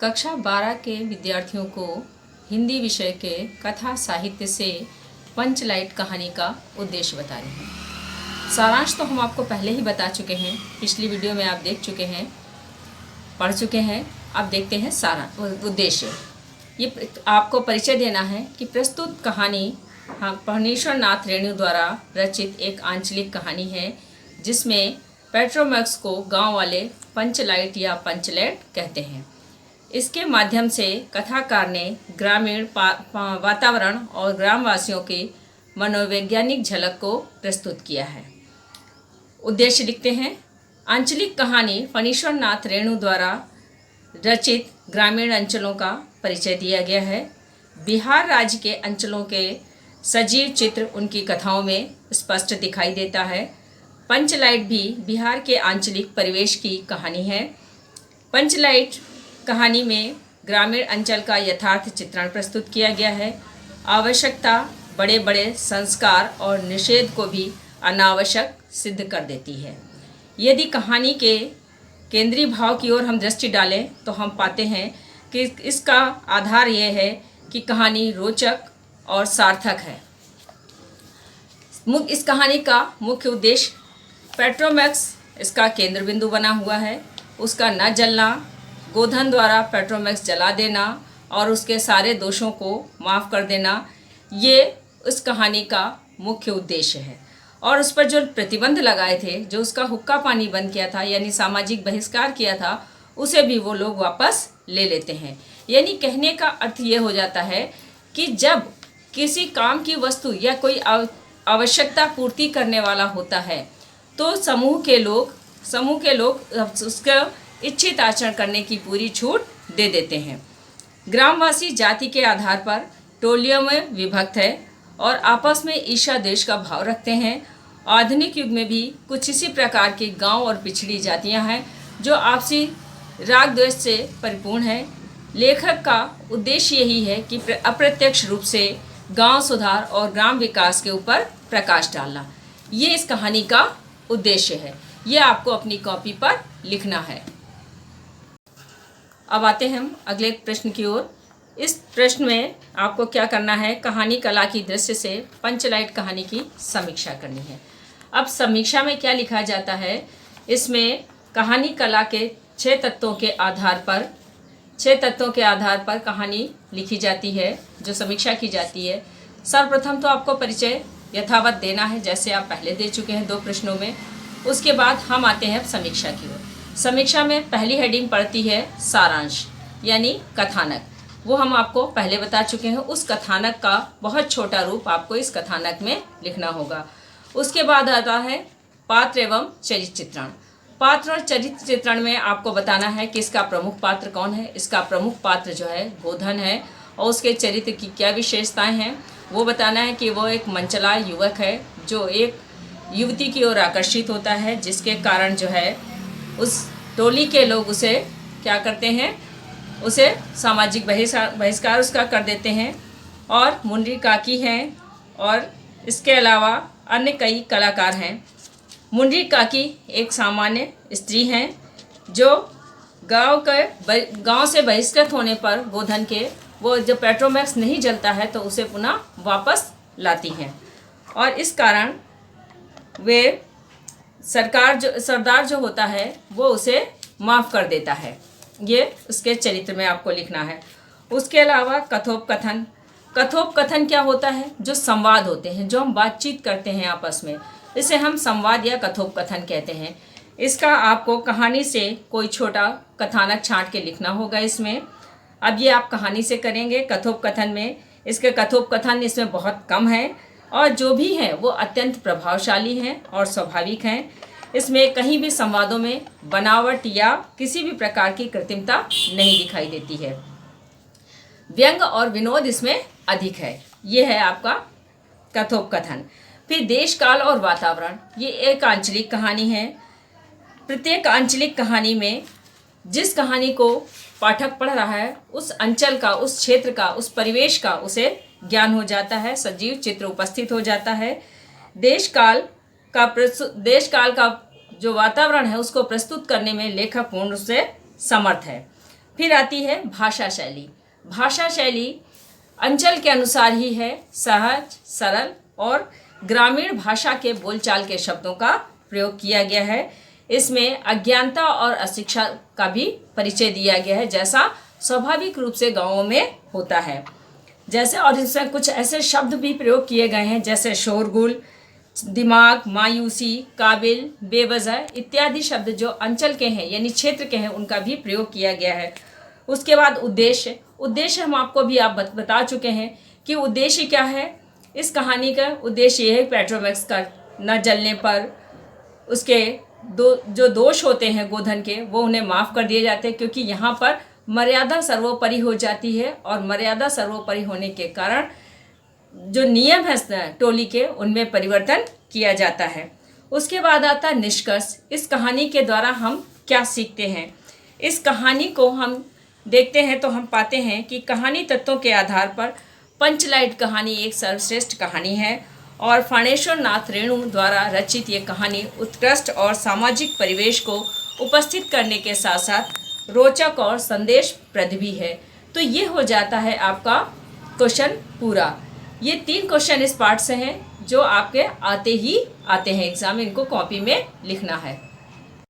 कक्षा 12 के विद्यार्थियों को हिंदी विषय के कथा साहित्य से पंचलाइट कहानी का उद्देश्य बता रहे हैं। सारांश तो हम आपको पहले ही बता चुके हैं, पिछली वीडियो में आप देख चुके हैं, पढ़ चुके हैं। अब देखते हैं सारांश उद्देश्य। ये आपको परिचय देना है कि प्रस्तुत कहानी फणीश्वर नाथ रेणु द्वारा रचित एक आंचलिक कहानी है, जिसमें पेट्रोमैक्स को गांव वाले पंचलाइट या पंचलेट कहते हैं। इसके माध्यम से कथाकार ने ग्रामीण वातावरण और ग्रामवासियों की मनोवैज्ञानिक झलक को प्रस्तुत किया है। उद्देश्य लिखते हैं। आंचलिक कहानी फणीश्वर नाथ रेणु द्वारा रचित ग्रामीण अंचलों का परिचय दिया गया है। बिहार राज्य के अंचलों के सजीव चित्र उनकी कथाओं में स्पष्ट दिखाई देता है। पंचलाइट भी बिहार के आंचलिक परिवेश की कहानी है। पंचलाइट कहानी में ग्रामीण अंचल का यथार्थ चित्रण प्रस्तुत किया गया है। आवश्यकता बड़े बड़े संस्कार और निषेध को भी अनावश्यक सिद्ध कर देती है। यदि कहानी के केंद्रीय भाव की ओर हम दृष्टि डालें तो हम पाते हैं कि इसका आधार यह है कि कहानी रोचक और सार्थक है। इस कहानी का मुख्य उद्देश्य पेट्रोमैक्स इसका केंद्र बिंदु बना हुआ है। उसका न जलना, गोधन द्वारा पेट्रोमैक्स जला देना और उसके सारे दोषों को माफ़ कर देना, ये उस कहानी का मुख्य उद्देश्य है। और उस पर जो प्रतिबंध लगाए थे, जो उसका हुक्का पानी बंद किया था, यानी सामाजिक बहिष्कार किया था, उसे भी वो लोग वापस ले लेते हैं। यानी कहने का अर्थ ये हो जाता है कि जब किसी काम की वस्तु या कोई आवश्यकता पूर्ति करने वाला होता है तो समूह के लोग उसका इच्छित आचरण करने की पूरी छूट दे देते हैं। ग्रामवासी जाति के आधार पर टोलियों में विभक्त है और आपस में ईर्ष्या द्वेष का भाव रखते हैं। आधुनिक युग में भी कुछ इसी प्रकार के गांव और पिछड़ी जातियां हैं जो आपसी राग द्वेष से परिपूर्ण है। लेखक का उद्देश्य यही है कि अप्रत्यक्ष रूप से गांव सुधार और ग्राम विकास के ऊपर प्रकाश डालना, ये इस कहानी का उद्देश्य है। ये आपको अपनी कॉपी पर लिखना है। अब आते हैं हम अगले प्रश्न की ओर। इस प्रश्न में आपको क्या करना है, कहानी कला की दृष्टि से पंचलाइट कहानी की समीक्षा करनी है। अब समीक्षा में क्या लिखा जाता है, इसमें कहानी कला के 6 तत्वों के आधार पर कहानी लिखी जाती है, जो समीक्षा की जाती है। सर्वप्रथम तो आपको परिचय यथावत देना है, जैसे आप पहले दे चुके हैं 2 प्रश्नों में। उसके बाद हम आते हैं समीक्षा की ओर। समीक्षा में पहली हेडिंग पड़ती है सारांश, यानी कथानक। वो हम आपको पहले बता चुके हैं। उस कथानक का बहुत छोटा रूप आपको इस कथानक में लिखना होगा। उसके बाद आता है पात्र एवं चरित्र चित्रण। पात्र और चरित्र चित्रण में आपको बताना है कि इसका प्रमुख पात्र कौन है। इसका प्रमुख पात्र जो है गोधन है और उसके चरित्र की क्या विशेषताएं हैं वो बताना है कि वो एक मनचला युवक है जो एक युवती की ओर आकर्षित होता है, जिसके कारण जो है उस टोली के लोग उसे क्या करते हैं, उसे सामाजिक बहिष्कार उसका कर देते हैं। और मुंडी काकी हैं और इसके अलावा अन्य कई कलाकार हैं। मुंडी काकी एक सामान्य स्त्री हैं जो गांव से बहिष्कृत होने पर गोधन के वो जब पेट्रोमैक्स नहीं जलता है तो उसे पुनः वापस लाती हैं और इस कारण वे सरदार जो होता है वो उसे माफ़ कर देता है। ये उसके चरित्र में आपको लिखना है। उसके अलावा कथोपकथन क्या होता है, जो संवाद होते हैं, जो हम बातचीत करते हैं आपस में, इसे हम संवाद या कथोपकथन कहते हैं। इसका आपको कहानी से कोई छोटा कथानक छांट के लिखना होगा इसमें। अब ये आप कहानी से करेंगे। कथोपकथन में इसके कथोपकथन इसमें बहुत कम है और जो भी हैं वो अत्यंत प्रभावशाली हैं और स्वाभाविक हैं। इसमें कहीं भी संवादों में बनावट या किसी भी प्रकार की कृत्रिमता नहीं दिखाई देती है। व्यंग और विनोद इसमें अधिक है। ये है आपका कथोपकथन। फिर देश काल और वातावरण, ये एक आंचलिक कहानी है। प्रत्येक आंचलिक कहानी में जिस कहानी को पाठक पढ़ रहा है उस अंचल का, उस क्षेत्र का, उस परिवेश का उसे ज्ञान हो जाता है, सजीव चित्र उपस्थित हो जाता है। देश काल का जो वातावरण है उसको प्रस्तुत करने में लेखक पूर्ण रूप से समर्थ है। फिर आती है भाषा शैली। भाषा शैली अंचल के अनुसार ही है, सहज, सरल और ग्रामीण भाषा के बोलचाल के शब्दों का प्रयोग किया गया है। इसमें अज्ञानता और अशिक्षा का भी परिचय दिया गया है, जैसा स्वाभाविक रूप से गांवों में होता है। जैसे और इसमें कुछ ऐसे शब्द भी प्रयोग किए गए हैं जैसे शोरगुल, दिमाग, मायूसी, काबिल, बेवजह इत्यादि शब्द जो अंचल के हैं यानी क्षेत्र के हैं उनका भी प्रयोग किया गया है। उसके बाद उद्देश्य हम आपको भी आप बता चुके हैं कि उद्देश्य क्या है। इस कहानी का उद्देश्य ये है पेट्रोमैक्स का न जलने पर उसके जो दोष होते हैं गोधन के वो उन्हें माफ़ कर दिए जाते हैं, क्योंकि यहाँ पर मर्यादा सर्वोपरि हो जाती है और मर्यादा सर्वोपरि होने के कारण जो नियम है टोली के उनमें परिवर्तन किया जाता है। उसके बाद आता है निष्कर्ष। इस कहानी के द्वारा हम क्या सीखते हैं। इस कहानी को हम देखते हैं तो हम पाते हैं कि कहानी तत्वों के आधार पर पंचलाइट कहानी एक सर्वश्रेष्ठ कहानी है और फणेश्वर नाथ रेणु द्वारा रचित ये कहानी उत्कृष्ट और सामाजिक परिवेश को उपस्थित करने के साथ साथ रोचक और संदेशप्रद भी है। तो ये हो जाता है आपका क्वेश्चन पूरा। ये 3 क्वेश्चन इस पार्ट से हैं जो आपके आते हैं एग्जाम में, इनको कॉपी में लिखना है।